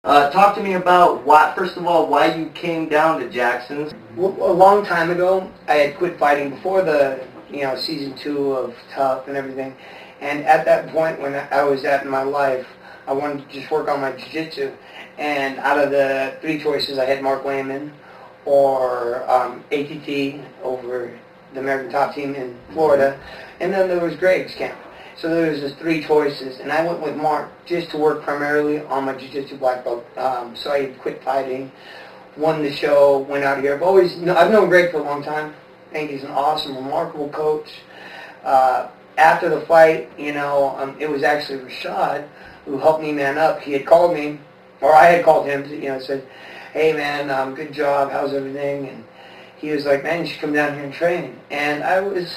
Talk to me about first of all, why you came down to Jackson's. Well, a long time ago, I had quit fighting before the, season 2 of Tough and everything. And at that point when I was at in my life, I wanted to just work on my jiu-jitsu. And out of the 3 choices, I had Mark Wayman or ATT over the American Top Team in Florida. And then there was Greg's camp. So there was just 3 choices, and I went with Mark just to work primarily on my jiu-jitsu black belt. So I quit fighting, won the show, went out here. I've known Greg for a long time. I think he's an awesome, remarkable coach. After the fight, it was actually Rashad who helped me man up. He had called me, or I had called him, said, "Hey man, good job, how's everything?" And he was like, "Man, you should come down here and train." And I was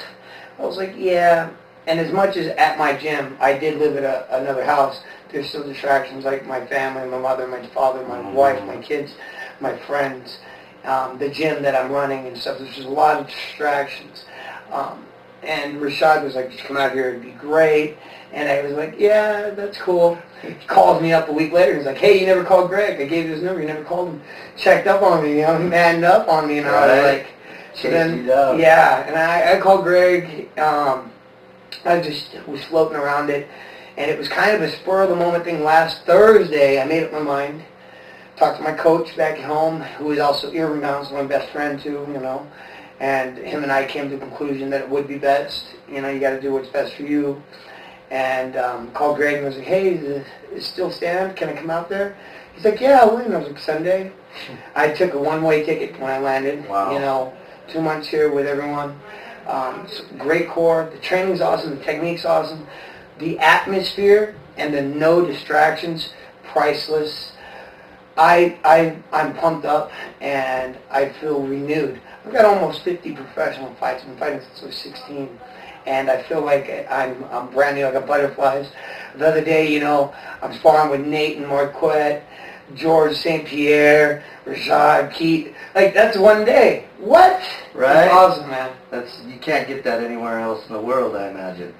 like, yeah. And as much as at my gym, I did live at another house, there's still distractions like my family, my mother, my father, my wife, my kids, my friends, the gym that I'm running and stuff. There's just a lot of distractions. And Rashad was like, "Just come out here, it'd be great." And I was like, "Yeah, that's cool." He called me up a week later. He's like, "Hey, you never called Greg. I gave you his number. You never called him. Checked up on me, he manned up on me." And I was like, so then, yeah. And I called Greg. I just was floating around it, and it was kind of a spur-of-the-moment thing. Last Thursday, I made up my mind. Talked to my coach back home, who is also Irving Mounds, my best friend too, and him and I came to the conclusion that it would be best. You got to do what's best for you. And called Greg and was like, "Hey, is it still stand? Can I come out there?" He's like, "Yeah, when?" I was like, "Sunday." I took a one-way ticket when I landed. Wow. 2 months here with everyone. Great core. The training's awesome. The technique's awesome. The atmosphere and the no distractions, priceless. I'm pumped up and I feel renewed. I've got almost 50 professional fights. I've been fighting since I was 16, and I feel like I'm brand new. I got butterflies. The other day, I'm sparring with Nate and Marquette, George St. Pierre, Rashad, Keith. Like, that's one day. What? Right? That's awesome, man. You can't get that anywhere else in the world, I imagine.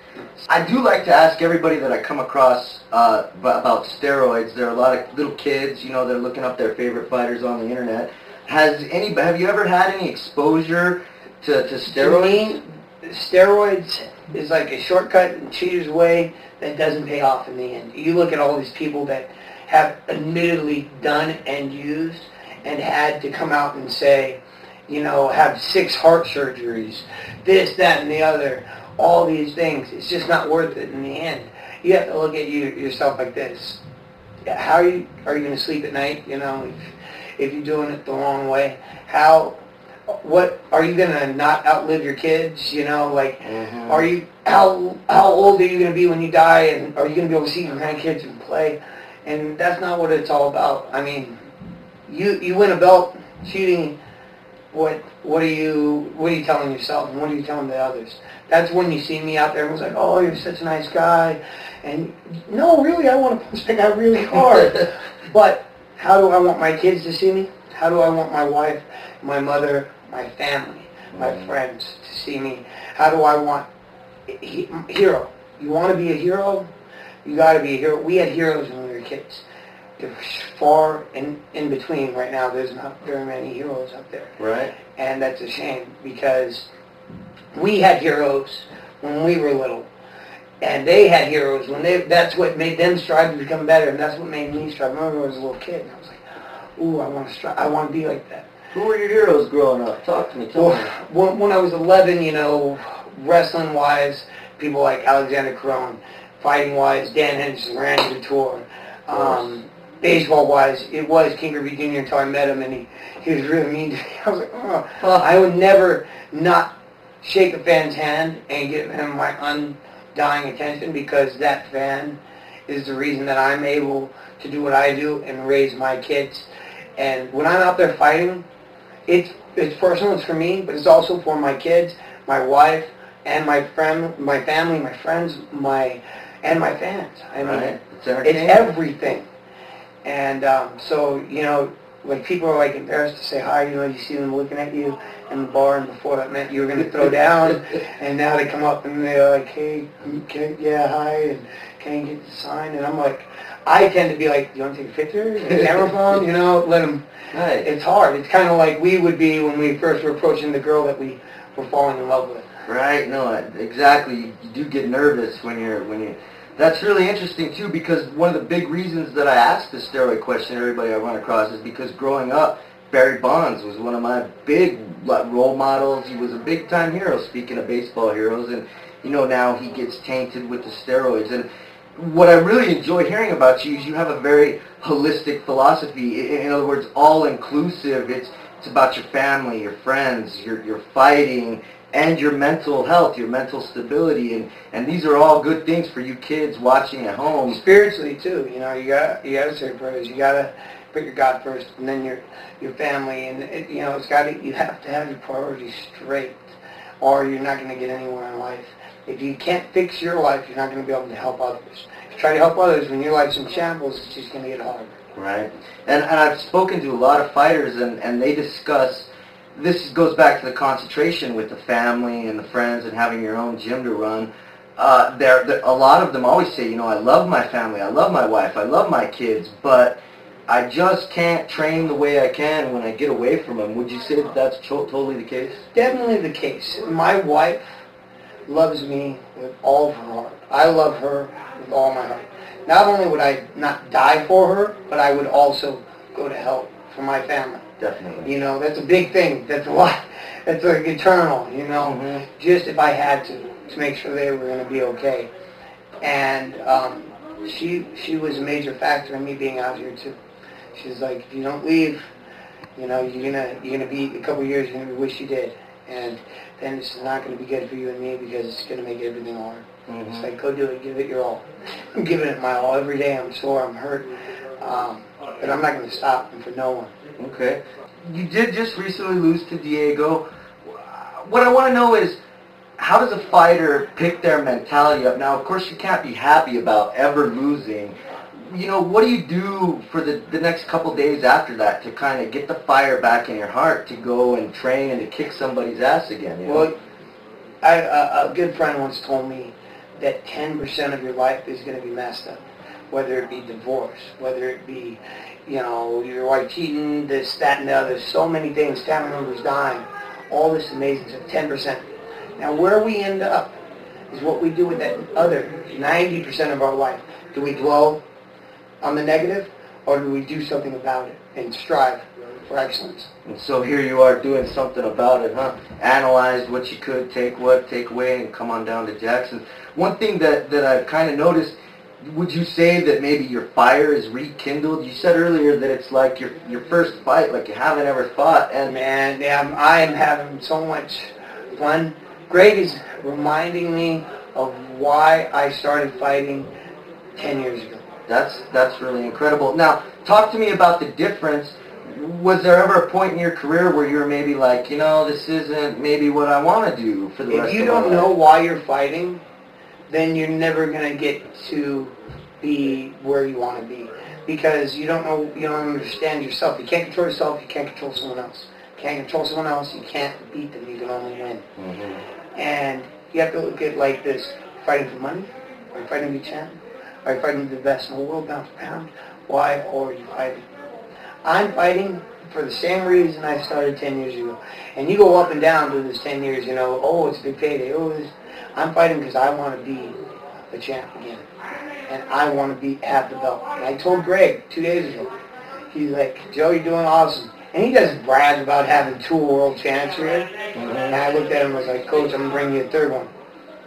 I do like to ask everybody that I come across about steroids. There are a lot of little kids, they're looking up their favorite fighters on the internet. Have you ever had any exposure to steroids? To me, steroids is like a shortcut and cheater's way that doesn't pay off in the end. You look at all these people that have admittedly done and used and had to come out and say, have 6 heart surgeries, this, that, and the other, all these things. It's just not worth it in the end. You have to look at yourself like this. How are you going to sleep at night, if you're doing it the wrong way? What are you going to not outlive your kids, are you, how old are you going to be when you die, and are you going to be able to see your grandkids and play? And that's not what it's all about. I mean, you win a belt shooting. What are you telling yourself, and what are you telling the others? That's when you see me out there and was like, "Oh, you're such a nice guy," and no, really, I want to punch that guy really hard. But how do I want my kids to see me? How do I want my wife, my mother, my family, my friends to see me? How do I want hero? You want to be a hero? You got to be a hero. We had heroes when we were kids. They're far in between right now. There's not very many heroes up there. Right. And that's a shame, because we had heroes when we were little, and they had heroes when that's what made them strive to become better, and that's what made me strive. I remember I was a little kid, and I was like, "Ooh, I want to strive. I want to be like that." Who were your heroes growing up? Talk to me. Tell me. When I was 11, wrestling-wise, people like Alexander Crone. Fighting-wise, Dan Henderson, Randy Couture. Baseball-wise, it was King Griffey Jr. until I met him, and he was really mean to me. I was like, oh. I would never not shake a fan's hand and give him my undying attention, because that fan is the reason that I'm able to do what I do and raise my kids. And when I'm out there fighting, it's personal, it's for me, but it's also for my kids, my wife, and my family, my friends, and my fans. I mean, it's everything. And so, like, people are like embarrassed to say hi, you see them looking at you in the bar, and before that meant you were going to throw down, and now they come up and they're like, "Hey, okay, yeah, hi," and can you get the sign? And I'm like, I tend to be like, do you want to take a picture? A camera phone? You know, let them. Right. It's hard. It's kind of like we would be when we first were approaching the girl that we were falling in love with. Right. No, exactly. You do get nervous when you. That's really interesting too, because one of the big reasons that I asked the steroid question, everybody I run across, is because growing up, Barry Bonds was one of my big role models. He was a big-time hero, speaking of baseball heroes, and you know now he gets tainted with the steroids. And what I really enjoy hearing about you is you have a very holistic philosophy. In other words, all-inclusive. It's about your family, your friends, your fighting, and your mental health, your mental stability, and these are all good things for you kids watching at home. Spiritually too, you know, you gotta say prayers. You gotta put your God first, and then your family, and you know, you have to have your priorities straight, or you're not going to get anywhere in life. If you can't fix your life, you're not going to be able to help others. If you try to help others when your life's in shambles, it's just going to get harder. Right. And I've spoken to a lot of fighters, and they discuss, this goes back to the concentration with the family and the friends and having your own gym to run. A lot of them always say, you know, I love my family, I love my wife, I love my kids, but I just can't train the way I can when I get away from them. Would you say that that's totally the case? Definitely the case. My wife loves me with all of her heart. I love her with all my heart. Not only would I not die for her, but I would also go to hell for my family. Definitely. You know, that's a big thing. That's a lot. That's like eternal, you know. Mm-hmm. Just if I had to make sure they were going to be okay. And she was a major factor in me being out here too. She's like, if you don't leave, you know, you're gonna be a couple of years. You're gonna wish you did, and then it's not gonna be good for you and me because it's gonna make everything hard. Mm-hmm. It's like, go do it, give it your all. I'm giving it my all every day. I'm sore, I'm hurt, but I'm not gonna stop for no one. Okay. You did just recently lose to Diego. What I want to know is, how does a fighter pick their mentality up? Now, of course, you can't be happy about ever losing. You know, what do you do for the next couple days after that to kind of get the fire back in your heart to go and train and to kick somebody's ass again? You know? Well, a good friend once told me that 10% of your life is going to be messed up, whether it be divorce, whether it be, you know, your wife cheating, this, that, and the other. So many things, family members dying, all this amazing stuff, 10%. Now, where we end up is what we do with that other 90% of our life. Do we dwell on the negative, or do we do something about it and strive for excellence? And so here you are doing something about it, huh? Analyzed what you could, take away, and come on down to Jackson. One thing that I've kind of noticed, would you say that maybe your fire is rekindled? You said earlier that it's like your first fight, like you haven't ever fought. And man, yeah, I am having so much fun. Greg is reminding me of why I started fighting 10 years ago. That's really incredible. Now, talk to me about the difference. Was there ever a point in your career where you were maybe like, you know, this isn't maybe what I want to do for the rest of my life? If you don't know why you're fighting, then you're never going to get to be where you want to be. Because you don't know, you don't understand yourself. You can't control yourself, you can't control someone else. You can't control someone else, you can't beat them, you can only win. Mm-hmm. And you have to look at it like this. Fighting for money? Are you fighting to be champion? Are you fighting to be the best in the world, pound for pound? Why are you fighting? I'm fighting for the same reason I started 10 years ago. And you go up and down through this 10 years, you know, oh, it's a big payday. Oh, I'm fighting because I want to be a champ again. And I want to have the belt. And I told Greg 2 days ago, he's like, Joe, you're doing awesome. And he doesn't brag about having 2 world champs here. Mm-hmm. And I looked at him and was like, Coach, I'm going to bring you a third one.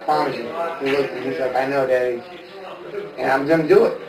Promise you. He looked and he's like, I know, Daddy. And I'm going to do it.